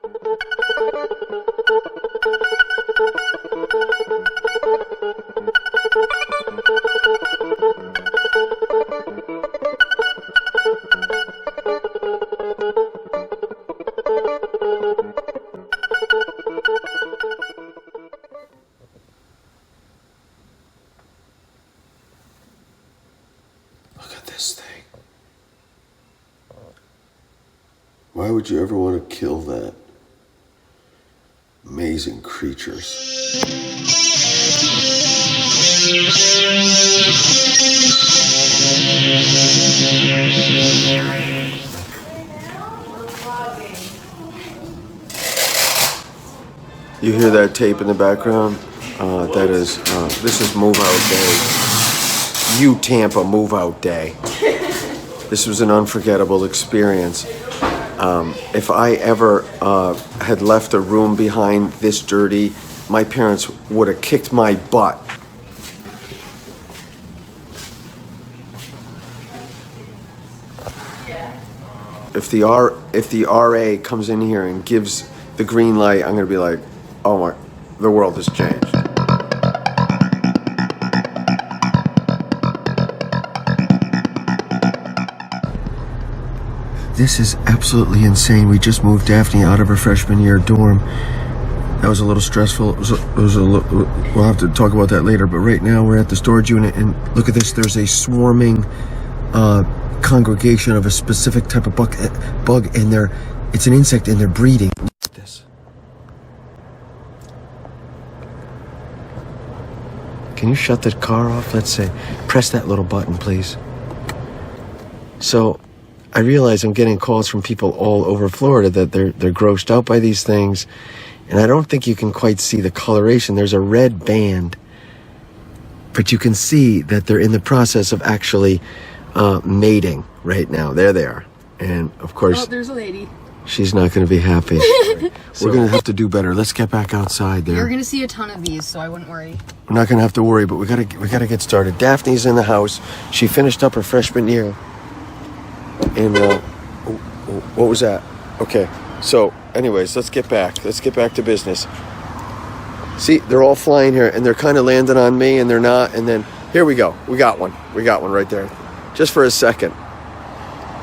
Look at this thing. Why would you ever want to kill that? Amazing creatures. You hear that tape in the background? This is move out day. Tampa move out day. This was an unforgettable experience. If I ever had left a room behind this dirty, my parents would have kicked my butt. If the RA comes in here and gives the green light, I'm gonna be like, oh my, the world has changed. This is absolutely insane. We just moved Daphne out of her freshman year dorm. That was a little stressful. We'll have to talk about that later, but right now we're at the storage unit and look at this. There's a swarming congregation of a specific type of bug, and it's an insect and they're breeding. Look at this. Can you shut the car off? Let's say, press that little button, please. So, I realize I'm getting calls from people all over Florida that they're grossed out by these things, and I don't think you can quite see the coloration. There's a red band, but you can see that they're in the process of actually mating right now. There they are, and of course, there's a lady. She's not going to be happy. We're going to have to do better. Let's get back outside there. You're going to see a ton of these, so I wouldn't worry. We're not going to have to worry, but we got to get started. Daphne's in the house. She finished up her freshman year. And what was that? Okay, so anyways, let's get back to business. See, they're all flying here and they're kind of landing on me and they're not, and then here we go. We got one right there, just for a second.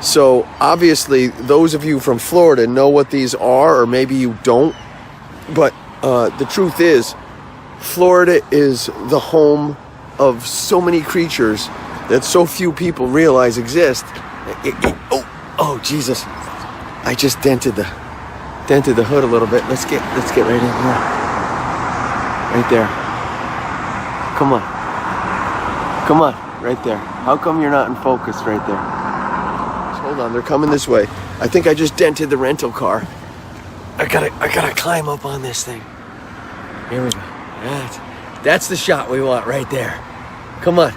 So obviously those of you from Florida know what these are, or maybe you don't, but the truth is Florida is the home of so many creatures that so few people realize exist. Oh Jesus, I just dented the hood a little bit. Let's get right in here. Right there. Come on, right there. How come you're not in focus right there? Just hold on, they're coming this way. I think I just dented the rental car. I gotta climb up on this thing. Here we go. That's the shot we want right there. Come on.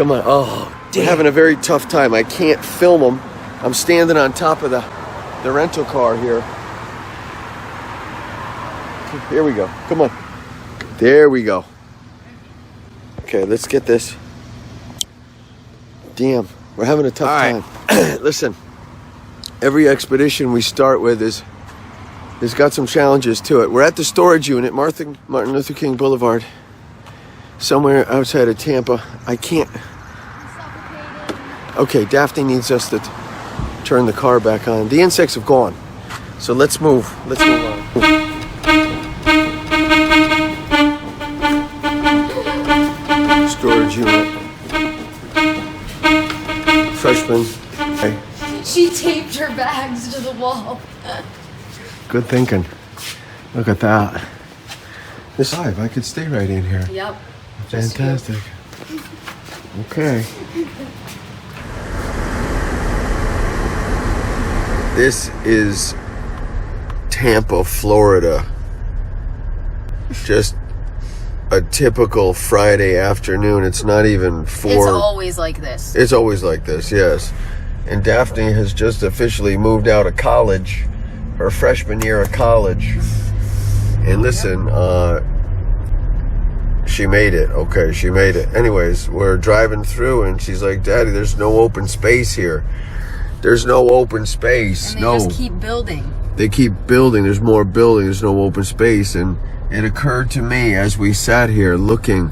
Oh, damn. We're having a very tough time. I can't film them. I'm standing on top of the rental car here. Here we go. Come on. There we go. Okay, let's get this. Damn, we're having a tough time. Listen, every expedition we start with has got some challenges to it. We're at the storage unit, Martin Luther King Boulevard, somewhere outside of Tampa. I can't. Okay, Daphne needs us to turn the car back on. The insects have gone, so let's move. Let's move on. Storage unit. Freshman. Hey. She taped her bags to the wall. Good thinking. Look at that. This live, I could stay right in here. Yep. Fantastic. Okay. This is Tampa, Florida. Just a typical Friday afternoon. It's not even 4. It's always like this. It's always like this, yes. And Daphne has just officially moved out of college, her freshman year of college. And listen, she made it. Okay, she made it. Anyways, we're driving through and she's like, Daddy, there's no open space here. There's no open space. And they just keep building. they keep building. There's more building. There's no open space. And it occurred to me as we sat here looking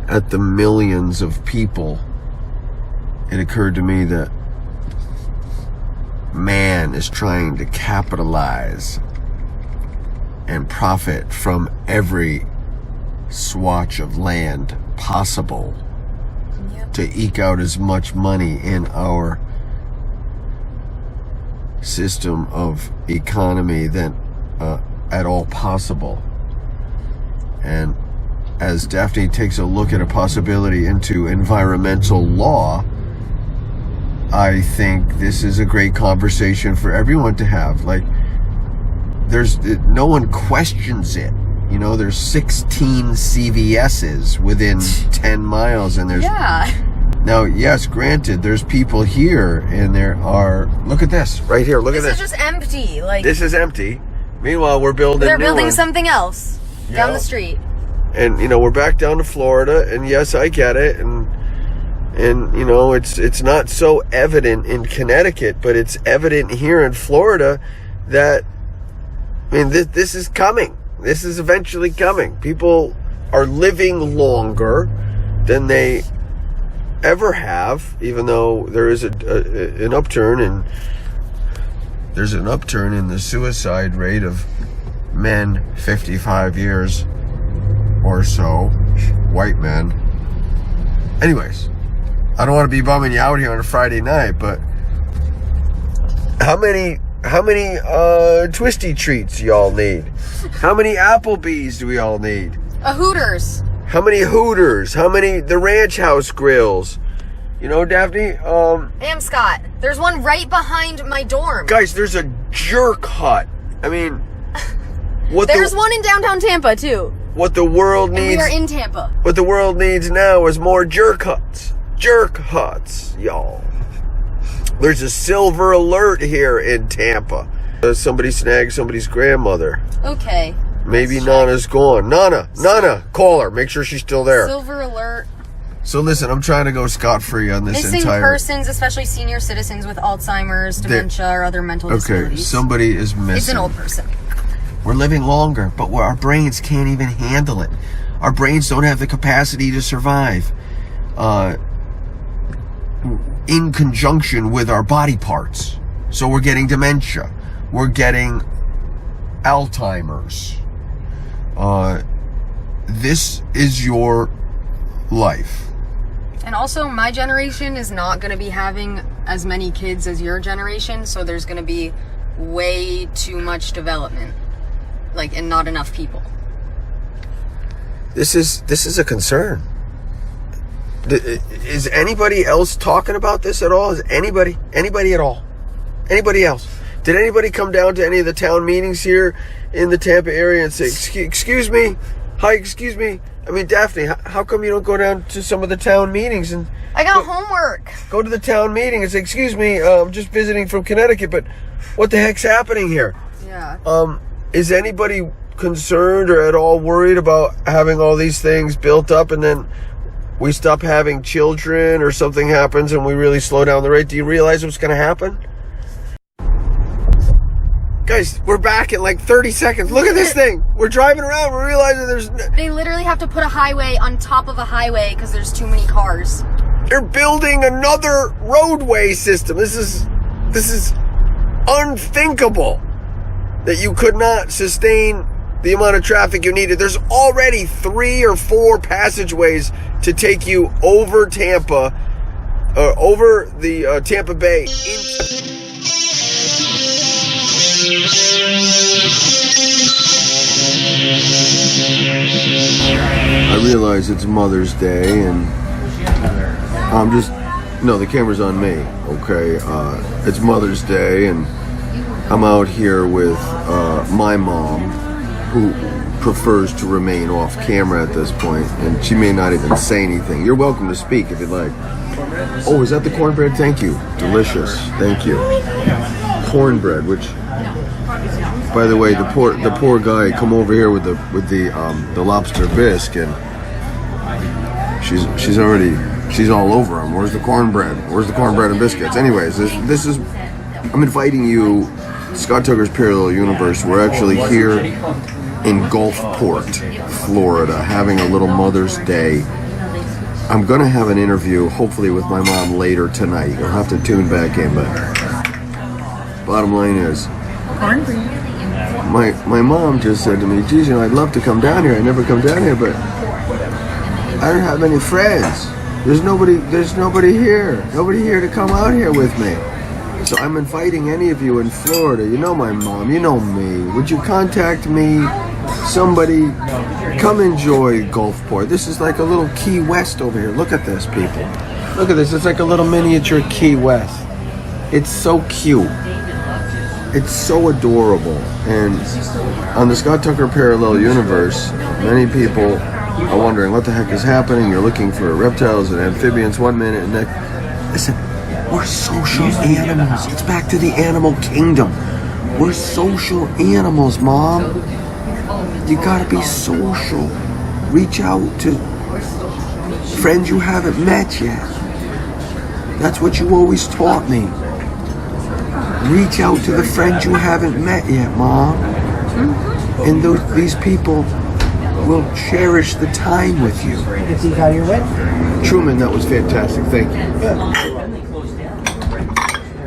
at the millions of people, it occurred to me that man is trying to capitalize and profit from every swatch of land possible to eke out as much money in our system of economy than at all possible. And as Daphne takes a look at a possibility into environmental law, I think this is a great conversation for everyone to have. Like, no one questions it. You know, there's 16 CVS's within 10 miles, and there's... Yeah. Now, yes, granted, there's people here, and there are... Look at this, right here, look at this. This is just empty, like... This is empty. Meanwhile, we're building They're building one. something else down the street. And, you know, we're back down to Florida, and yes, I get it, and you know, it's not so evident in Connecticut, but it's evident here in Florida that, I mean, this is coming. This is eventually coming. People are living longer than they ever have, even though there is an upturn in the suicide rate of men 55 years or so, white men. Anyways, I don't want to be bumming you out here on a Friday night, but how many Twisty Treats y'all need? How many Applebee's do we all need? A Hooters. How many Hooters? How many the Ranch House grills? You know, Daphne? Scott. There's one right behind my dorm. Guys, there's a Jerk Hut. I mean, there's one in downtown Tampa too. What the world needs. And we are in Tampa. What the world needs now is more Jerk Huts. Jerk Huts, y'all. There's a silver alert here in Tampa. Somebody snagged somebody's grandmother. Okay. Maybe Nana's gone. Nana, call her. Make sure she's still there. Silver alert. So listen, I'm trying to go scot-free on this Missing persons, especially senior citizens with Alzheimer's, dementia, or other mental disabilities. Okay, somebody is missing. It's an old person. We're living longer, but our brains can't even handle it. Our brains don't have the capacity to survive. In conjunction with our body parts. So we're getting dementia. We're getting Alzheimer's. This is your life. And also, my generation is not going to be having as many kids as your generation, so there's going to be way too much development. Like, and not enough people. This is a concern. Is anybody else talking about this at all? Is anybody at all? Anybody else? Did anybody come down to any of the town meetings here in the Tampa area and say, excuse me? Hi, excuse me. I mean, Daphne, how come you don't go down to some of the town meetings and... I got homework. Go to the town meeting and say, excuse me, I'm just visiting from Connecticut, but what the heck's happening here? Yeah. Is anybody concerned or at all worried about having all these things built up and then we stop having children or something happens and we really slow down the rate? Do you realize what's going to happen? Guys, we're back in like 30 seconds. Look at this thing. We're driving around. We're realizing there's... They literally have to put a highway on top of a highway because there's too many cars. They're building another roadway system. This is unthinkable that you could not sustain the amount of traffic you needed. There's already 3 or 4 passageways to take you over Tampa, over the Tampa Bay. I realize it's Mother's Day and I'm just... No, the camera's on me, okay? It's Mother's Day and I'm out here with my mom, who prefers to remain off camera at this point, and she may not even say anything. You're welcome to speak if you'd like. Oh, is that the cornbread? Thank you. Delicious. Thank you. Cornbread, which, by the way, the poor guy come over here with the lobster bisque, and she's all over him. Where's the cornbread? Where's the cornbread and biscuits? Anyways, this is, I'm inviting you Scott Tucker's Parallel Universe. We're actually here in Gulfport, Florida, having a little Mother's Day. I'm going to have an interview, hopefully with my mom later tonight. You'll have to tune back in, but bottom line is, my mom just said to me, geez, I'd love to come down here. I never come down here, but I don't have any friends. There's nobody here. Nobody here to come out here with me. So I'm inviting any of you in Florida. You know my mom, you know me. Would you contact me? Somebody, come enjoy Gulfport. This is like a little Key West over here. Look at this, people. Look at this. It's like a little miniature Key West. It's so cute. It's so adorable. And on the Scott Tucker Parallel Universe, many people are wondering what the heck is happening. You're looking for reptiles and amphibians 1 minute, and then listen, we're social animals. It's back to the animal kingdom. We're social animals, Mom. You gotta be social. Reach out to friends you haven't met yet. That's what you always taught me. Reach out to the friends you haven't met yet, Mom. And these people will cherish the time with you. You can see how you're wet. Truman, that was fantastic. Thank you. Good.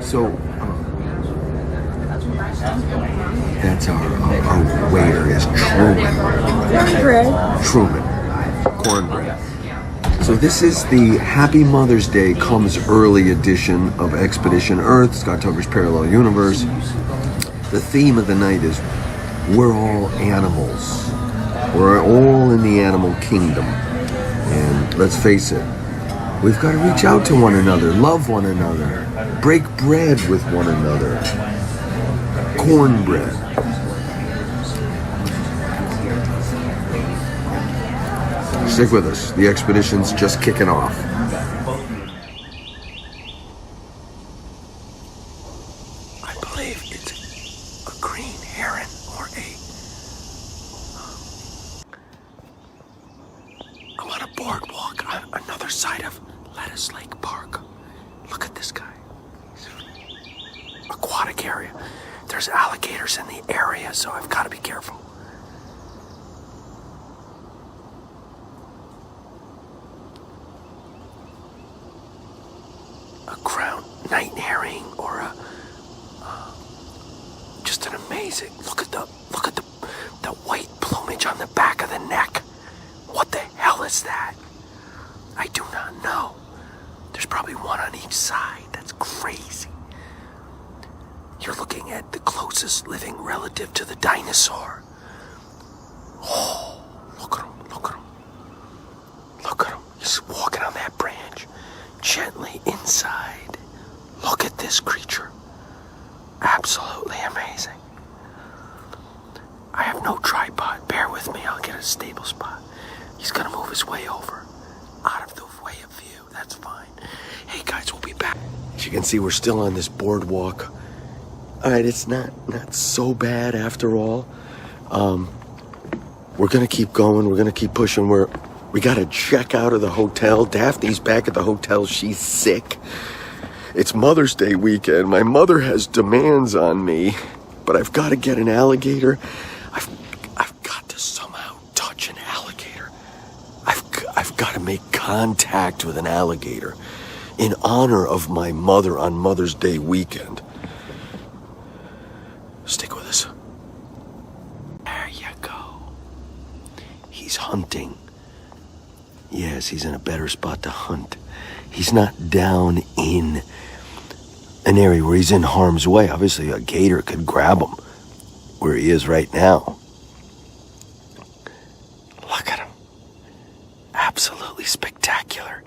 So, that's our waiter is Truman. Truman. Cornbread. So this is the Happy Mother's Day Comes Early edition of Expedition Earth, Scott Tucker's Parallel Universe. The theme of the night is we're all animals. We're all in the animal kingdom. And let's face it, we've got to reach out to one another, love one another, break bread with one another. Cornbread. Stick with us. The expedition's just kicking off. I believe it's a green heron or I'm on a boardwalk on another side of Lettuce Lake Park. Look at this guy. Aquatic area. There's alligators in the area, so I've got to be careful. A crown night herring or just an amazing. Look at the white plumage on the back of the neck. What the hell is that? I do not know. There's probably one on each side. That's crazy. You're looking at the closest living relative to the dinosaur. Oh, look at him, look at him. Look at him. He's walking on that branch. Gently inside. Look at this creature. Absolutely amazing. I have no tripod. Bear with me. I'll get a stable spot. He's gonna move his way over. Out of the way of view. That's fine. Hey guys, we'll be back. As you can see, we're still on this boardwalk. Alright, it's not so bad after all. We're gonna keep going. We're gonna keep pushing. We gotta check out of the hotel. Daphne's back at the hotel. She's sick. It's Mother's Day weekend. My mother has demands on me, but I've got to get an alligator. I've got to somehow touch an alligator. I've got to make contact with an alligator in honor of my mother on Mother's Day weekend. Stick with us. There you go. He's hunting. Yes, he's in a better spot to hunt. He's not down in an area where he's in harm's way. Obviously, a gator could grab him where he is right now. Look at him. Absolutely spectacular.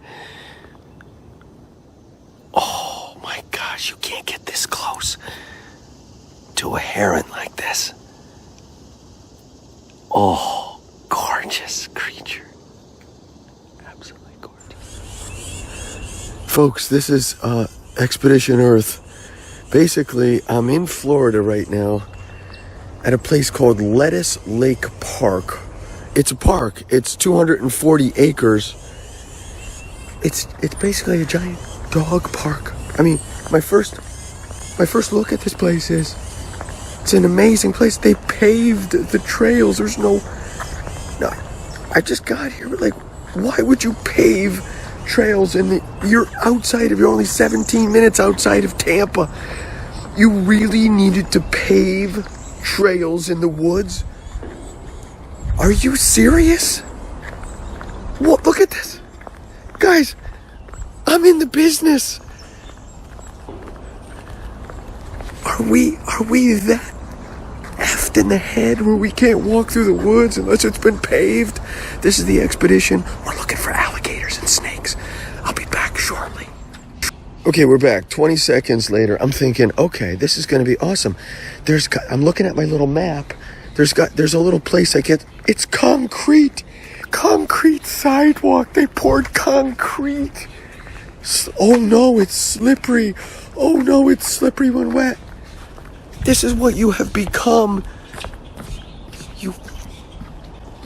Oh my gosh, you can't get this close to a heron like this. Oh, gorgeous creature. Absolutely gorgeous. Folks, this is Expedition Earth. Basically, I'm in Florida right now at a place called Lettuce Lake Park. It's a park. It's 240 acres. It's basically a giant dog park. I mean, my first look at this place is, It's an amazing place. They paved the trails. There's no, I just got here. Like, why would you pave trails you're only 17 minutes outside of Tampa. You really needed to pave trails in the woods? Are you serious? What? Look at this. Guys, I'm in the business. Are we that effed in the head where we can't walk through the woods unless it's been paved? This is the expedition. We're looking for alligators and snakes. I'll be back shortly. Okay, we're back. 20 seconds later, I'm thinking, okay, this is going to be awesome. I'm looking at my little map. There's a little place it's concrete sidewalk. They poured concrete. Oh no, it's slippery. Oh no, it's slippery when wet. This is what you have become. You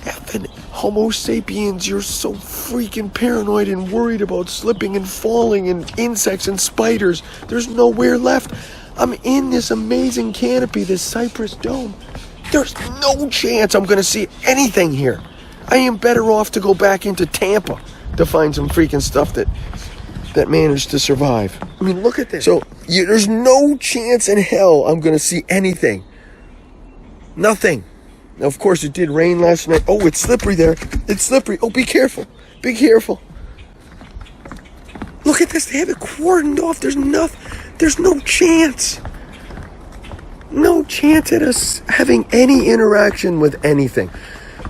effing Homo sapiens. You're so freaking paranoid and worried about slipping and falling and insects and spiders. There's nowhere left. I'm in this amazing canopy, this cypress dome. There's no chance I'm going to see anything here. I am better off to go back into Tampa to find some freaking stuff that managed to survive. I mean, look at this. So, there's no chance in hell I'm going to see anything. Nothing. Now, of course, it did rain last night. Oh, it's slippery there. It's slippery. Oh, be careful. Be careful. Look at this. They have it cordoned off. There's no chance. No chance at us having any interaction with anything.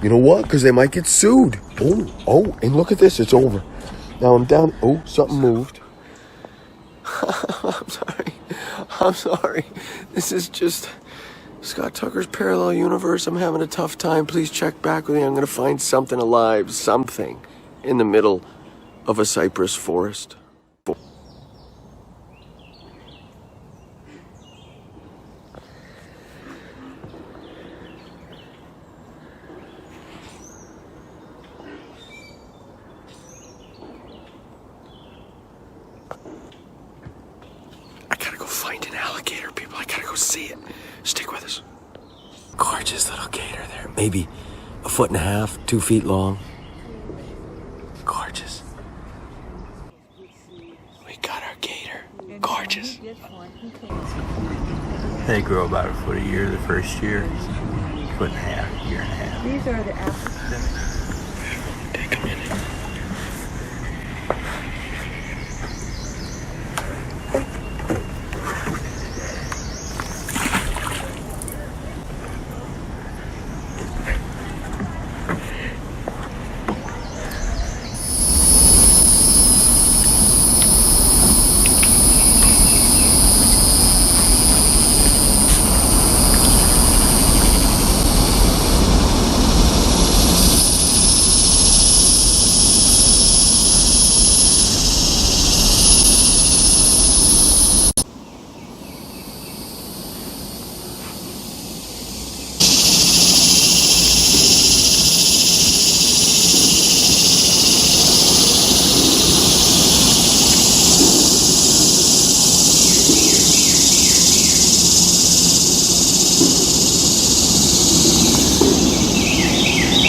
You know what? Because they might get sued. Oh, and look at this. It's over. Now I'm down. Oh, something moved. I'm sorry. This is just Scott Tucker's parallel universe. I'm having a tough time. Please check back with me. I'm going to find something alive, something in the middle of a cypress forest. Find an alligator, people. I gotta go see it. Stick with us. Gorgeous little gator there. Maybe 1.5 feet, 2 feet long. Gorgeous. We got our gator. Gorgeous. They grow about 1 foot a year the first year. 1.5 feet, year and a half. These are the apples. Take a minute.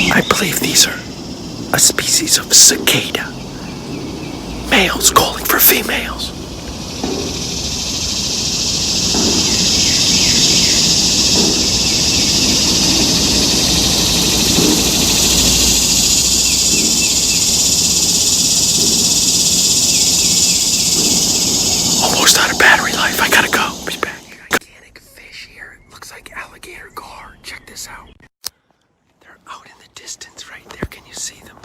I believe these are a species of cicada. Males calling for females. Almost out of battery life. I gotta go. Be back. Gigantic fish here. It looks like alligator gar. Check this out. They're out in the distance right there. Can you see them?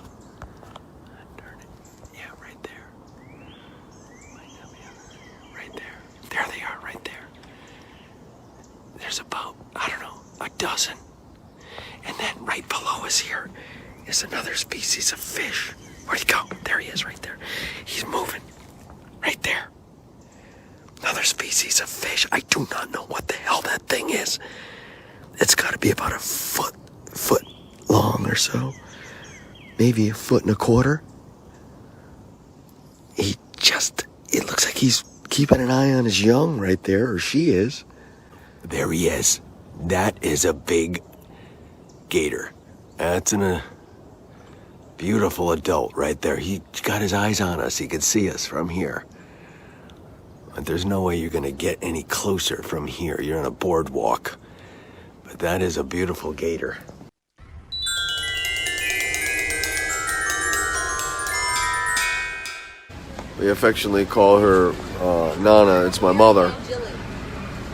Darn it. Yeah, right there. Right there. There they are, right there. There's about, I don't know, a dozen. And then right below us here is another species of fish. Where'd he go? There he is, right there. He's moving. Right there. Another species of fish. I do not know what the hell that thing is. It's got to be about a foot long or so. Maybe 1.25 feet. It looks like he's keeping an eye on his young right there, or she is. There he is. That is a big gator. That's a beautiful adult right there. He got his eyes on us. He could see us from here. But there's no way you're gonna get any closer from here. You're on a boardwalk. But that is a beautiful gator. We affectionately call her Nana. It's my mother.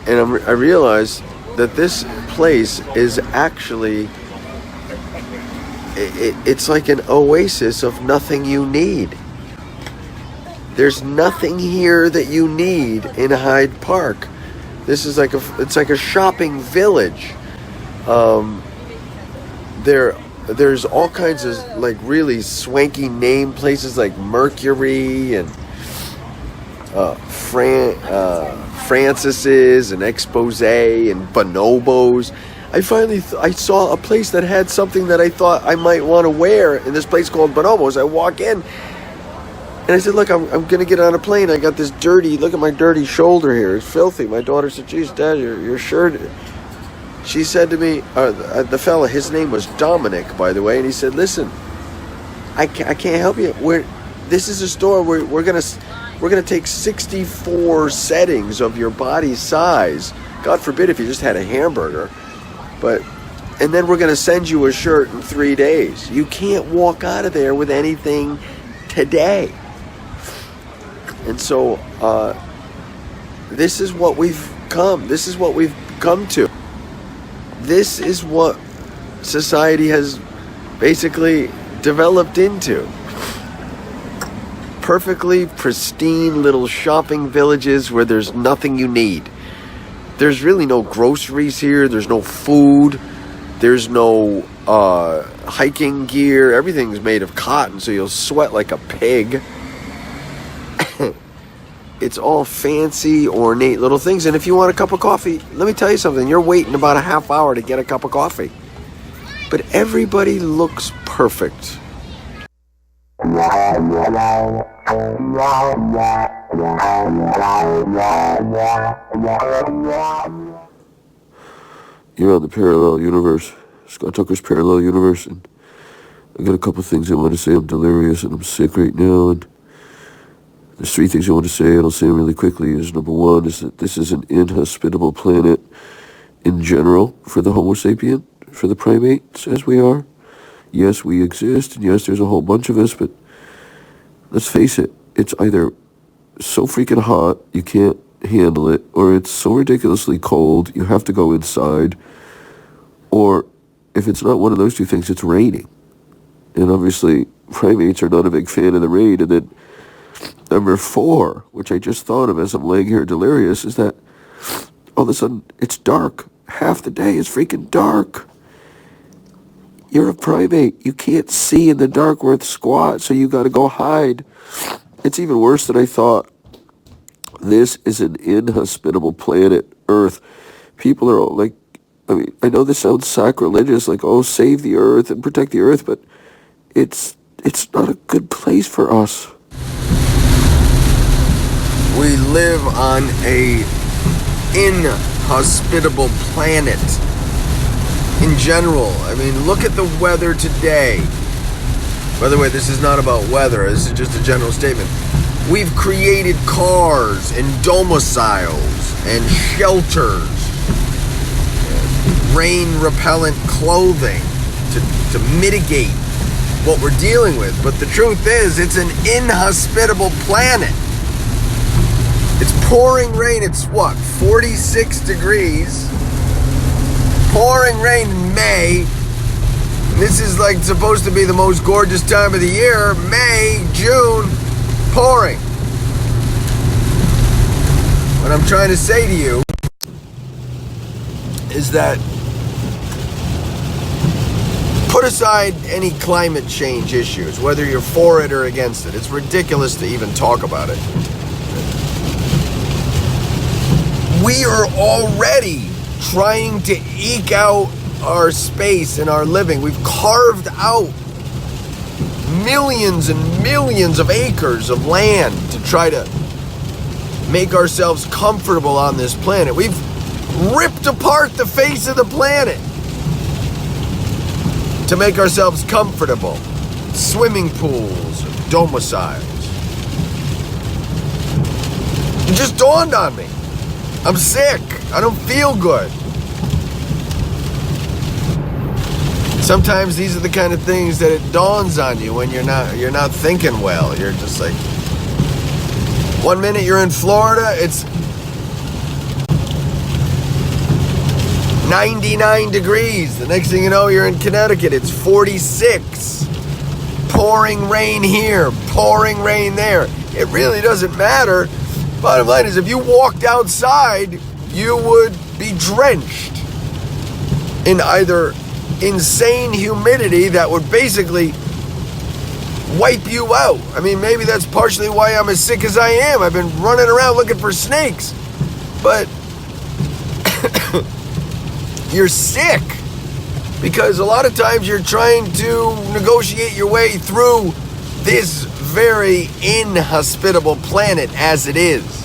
And I realized that this place is actually, it's like an oasis of nothing you need. There's nothing here that you need in Hyde Park. This is it's like a shopping village. There's all kinds of like really swanky name places like Mercury and Francis's and Expose and Bonobos. I saw a place that had something that I thought I might want to wear in this place called Bonobos. I walk in and I said, look, I'm going to get on a plane. I got this look at my dirty shoulder here. It's filthy. My daughter said, geez, Dad, your shirt. She said to me, the fella, his name was Dominic, by the way, and he said, listen, I can't help you. This is a store where we're gonna take 64 settings of your body size. God forbid if you just had a hamburger. And then we're gonna send you a shirt in 3 days. You can't walk out of there with anything today. And so this is what we've come. This is what we've come to. This is what society has basically developed into. Perfectly pristine little shopping villages where there's nothing you need. There's really no groceries here. There's no food. There's no hiking gear. Everything's made of cotton, so you'll sweat like a pig. It's all fancy, ornate little things. And if you want a cup of coffee, let me tell you something. You're waiting about a half hour to get a cup of coffee. But everybody looks perfect. You You're on the parallel universe, Scott Tucker's parallel universe, and I got a couple things I want to say. I'm delirious and I'm sick right now, and there's 3 things I want to say, and I'll say them really quickly. Number 1 is that this is an inhospitable planet in general for the Homo sapien, for the primates as we are. Yes, we exist, and yes, there's a whole bunch of us, but let's face it, it's either so freaking hot you can't handle it, or it's so ridiculously cold you have to go inside, or if it's not one of those 2 things, it's raining. And obviously, primates are not a big fan of the rain. And then number 4, which I just thought of as I'm laying here delirious, is that all of a sudden it's dark. Half the day is freaking dark. You're a primate. You can't see in the dark worth squat, so you got to go hide. It's even worse than I thought. This is an inhospitable planet, Earth. People are all like, I know this sounds sacrilegious, like, oh, save the Earth and protect the Earth, but it's not a good place for us. We live on a inhospitable planet. In general, look at the weather today. By the way, this is not about weather. This is just a general statement. We've created cars and domiciles and shelters, rain-repellent clothing to mitigate what we're dealing with. But the truth is, it's an inhospitable planet. It's pouring rain. It's 46 degrees. Pouring rain in May. This is like supposed to be the most gorgeous time of the year. May, June, pouring. What I'm trying to say to you is that put aside any climate change issues, whether you're for it or against it. It's ridiculous to even talk about it. We are already trying to eke out our space and our living. We've carved out millions and millions of acres of land to try to make ourselves comfortable on this planet. We've ripped apart the face of the planet to make ourselves comfortable. Swimming pools, domiciles. It just dawned on me. I'm sick. I don't feel good. Sometimes these are the kind of things that it dawns on you when you're not thinking well. You're just like, one minute you're in Florida, it's 99 degrees. The next thing you know, you're in Connecticut, it's 46. Pouring rain here, pouring rain there. It really doesn't matter. Bottom line is, if you walked outside, you would be drenched in either insane humidity that would basically wipe you out. I mean, maybe that's partially why I'm as sick as I am. I've been running around looking for snakes. But you're sick because a lot of times you're trying to negotiate your way through this very inhospitable planet as it is.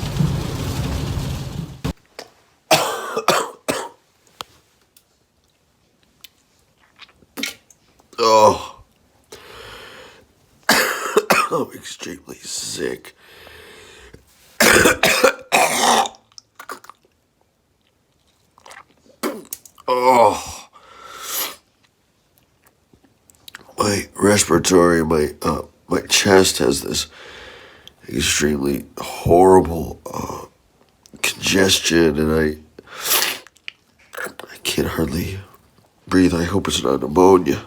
Oh, I'm extremely sick. Oh, my respiratory, my chest has this extremely horrible congestion, and I can't hardly breathe. I hope it's not pneumonia.